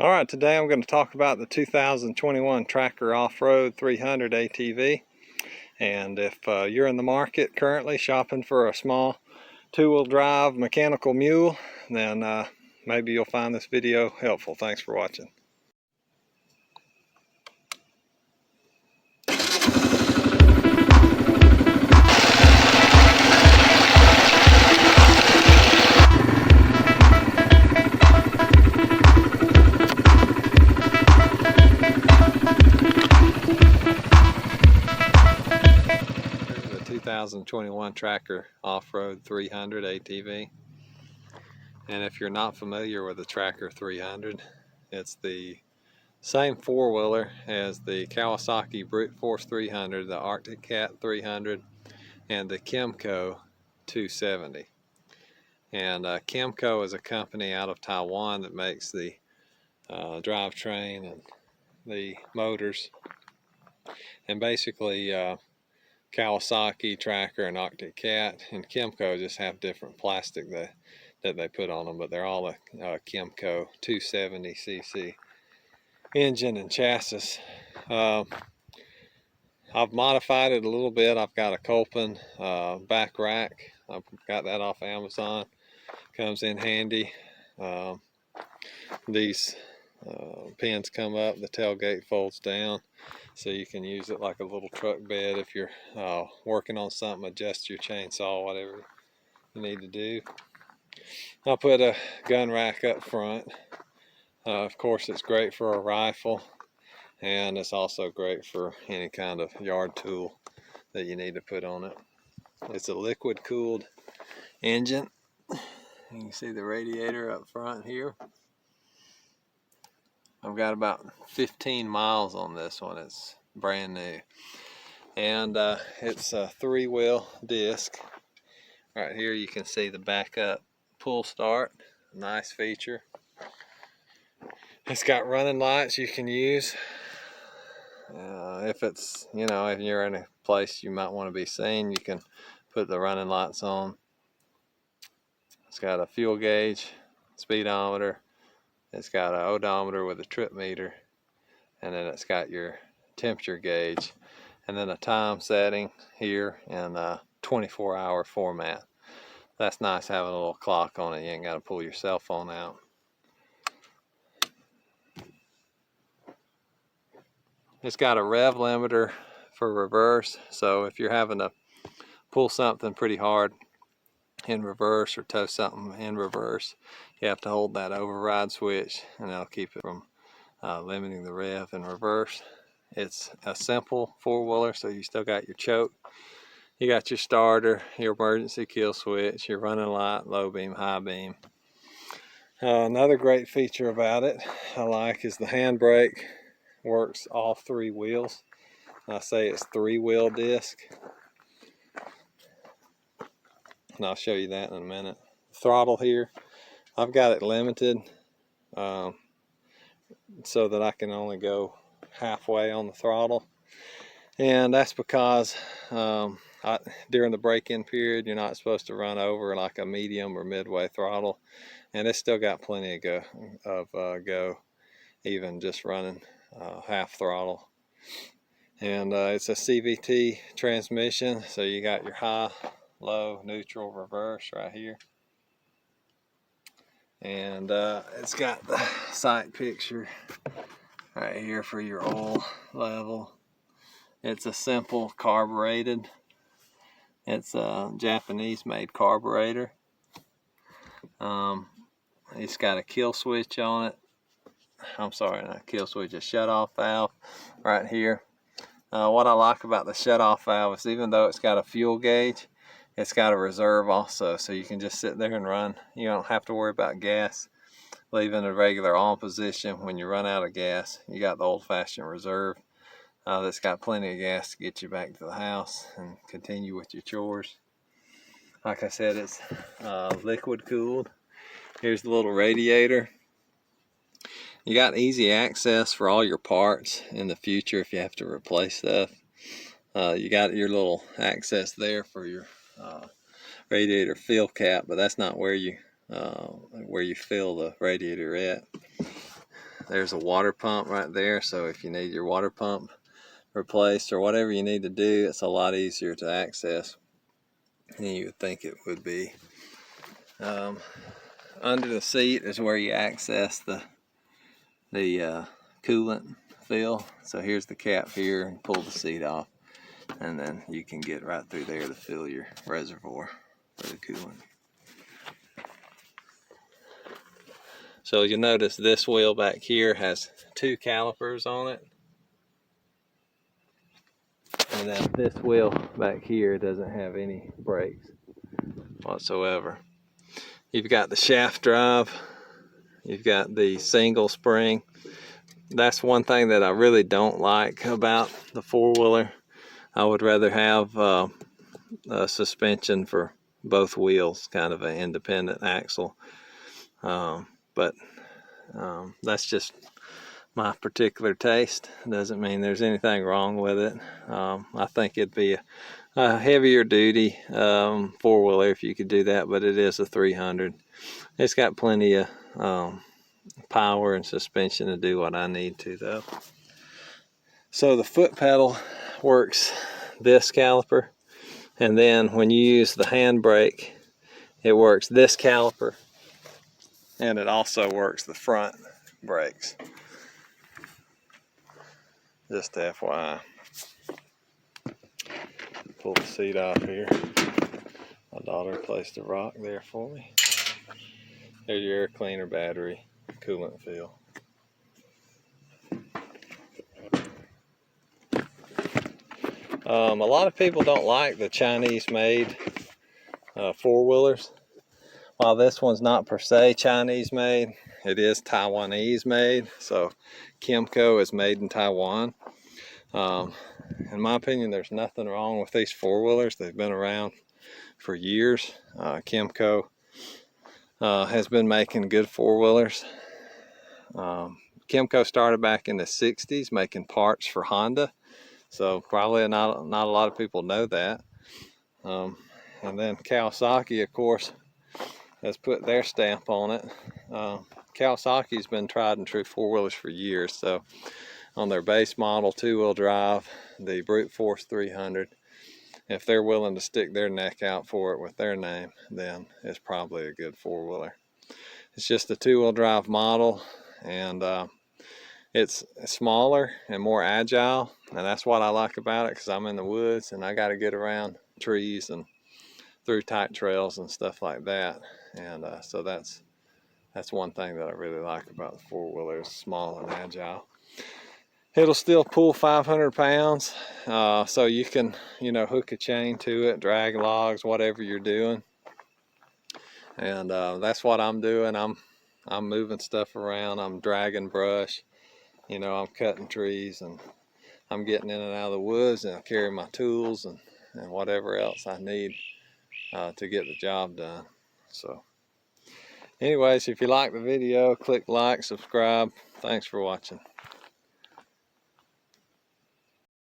Alright, today I'm going to talk about the 2021 Tracker Off-Road 300 ATV. And if you're in the market currently shopping for a small two-wheel drive mechanical mule, then maybe you'll find this video helpful. Thanks for watching. The 2021 Tracker Off-Road 300 ATV. And if you're not familiar with the Tracker 300, it's the same four-wheeler as the Kawasaki Brute Force 300, the Arctic Cat 300, and the Kymco 270. And Kymco is a company out of Taiwan that makes the drivetrain and the motors. And basically Kawasaki, Tracker, and Arctic Cat and Kymco just have different plastic that they put on them, but they're all a Kymco 270cc engine and chassis. I've modified it a little bit. I've got a Copeland back rack. I've got that off Amazon. Comes in handy. These pins come up, the tailgate folds down, so you can use it like a little truck bed if you're working on something, adjust your chainsaw, whatever you need to do. I'll put a gun rack up front. Of course, it's great for a rifle, and it's also great for any kind of yard tool that you need to put on it. It's a liquid cooled engine. You can see the radiator up front here. I've got about 15 miles on this one. It's brand new. And it's a three-wheel disc. Right here you can see the backup pull start. Nice feature. It's got running lights you can use. If it's, if you're in a place you might want to be seen, you can put the running lights on. It's got a fuel gauge, speedometer. It's got an odometer with a trip meter, and then it's got your temperature gauge, and then a time setting here in a 24-hour format. That's nice having a little clock on it. You ain't got to pull your cell phone out. It's got a Rev Limiter for reverse, so if you're having to pull something pretty hard in reverse or tow something in reverse, you have to hold that override switch, and that'll keep it from limiting the rev in reverse. It's a simple four-wheeler, so you still got your choke, you got your starter, your emergency kill switch, your running light, low beam, high beam. Another great feature about it I like is the handbrake works all three wheels. I say it's three-wheel disc, and I'll show you that in a minute. Throttle here, I've got it limited so that I can only go halfway on the throttle, and that's because during the break-in period you're not supposed to run over like a medium or midway throttle, and it's still got plenty of go even just running half throttle. And it's a Cvt transmission, so you got your high, low, neutral, reverse right here. And it's got the sight picture right here for your oil level. It's a simple carbureted. It's a Japanese made carburetor. It's got a kill switch on it. I'm sorry, not a kill switch, a shut off valve right here. What I like about the shut off valve is even though it's got a fuel gauge, it's got a reserve also, so you can just sit there and run. You don't have to worry about gas leaving a regular on position. When you run out of gas, you got the old-fashioned reserve that's got plenty of gas to get you back to the house and continue with your chores. Like I said, it's liquid cooled. Here's the little radiator. You got easy access for all your parts in the future if you have to replace stuff. You got your little access there for your radiator fill cap, but that's not where you fill the radiator at. there's a water pump right there, so if you need your water pump replaced or whatever you need to do, it's a lot easier to access than you would think it would be. Under the seat is where you access the coolant fill. So here's the cap here, and pull the seat off, and then you can get right through there to fill your reservoir for the coolant. So you'll notice this wheel back here has 2 calipers on it, and then this wheel back here doesn't have any brakes whatsoever. You've got the shaft drive, you've got the single spring. That's one thing that I really don't like about the 4-wheeler. I would rather have a suspension for both wheels, kind of an independent axle. But that's just my particular taste. Doesn't mean there's anything wrong with it. I think it'd be a heavier duty 4-wheeler if you could do that, but it is a 300. It's got plenty of power and suspension to do what I need to, though. So the foot pedal works this caliper, and then when you use the handbrake, it works this caliper, and it also works the front brakes. Just FYI. Pull the seat off here. My daughter placed a rock there for me. There's your air cleaner, battery, coolant fill. A lot of people don't like the Chinese-made 4-wheelers. While this one's not per se Chinese-made, it is Taiwanese-made. So Kymco is made in Taiwan. In my opinion, there's nothing wrong with these 4-wheelers. They've been around for years. Kymco has been making good 4-wheelers. Kymco started back in the 60s making parts for Honda. So probably not a lot of people know that. And then Kawasaki, of course, has put their stamp on it. Kawasaki's been tried and true 4-wheelers for years. So on their base model 2-wheel drive, the Brute Force 300, if they're willing to stick their neck out for it with their name, then it's probably a good 4-wheeler. It's just a 2-wheel drive model, and it's smaller and more agile, and that's what I like about it, because I'm in the woods and I got to get around trees and through tight trails and stuff like that. And so that's one thing that I really like about the 4-wheeler. It's small and agile. It'll still pull 500 pounds, so you can, hook a chain to it, drag logs, whatever you're doing. And that's what I'm doing. I'm moving stuff around. I'm dragging brush. I'm cutting trees, and I'm getting in and out of the woods, and I carry my tools and whatever else I need to get the job done. So anyways, if you like the video, click like, subscribe. Thanks for watching.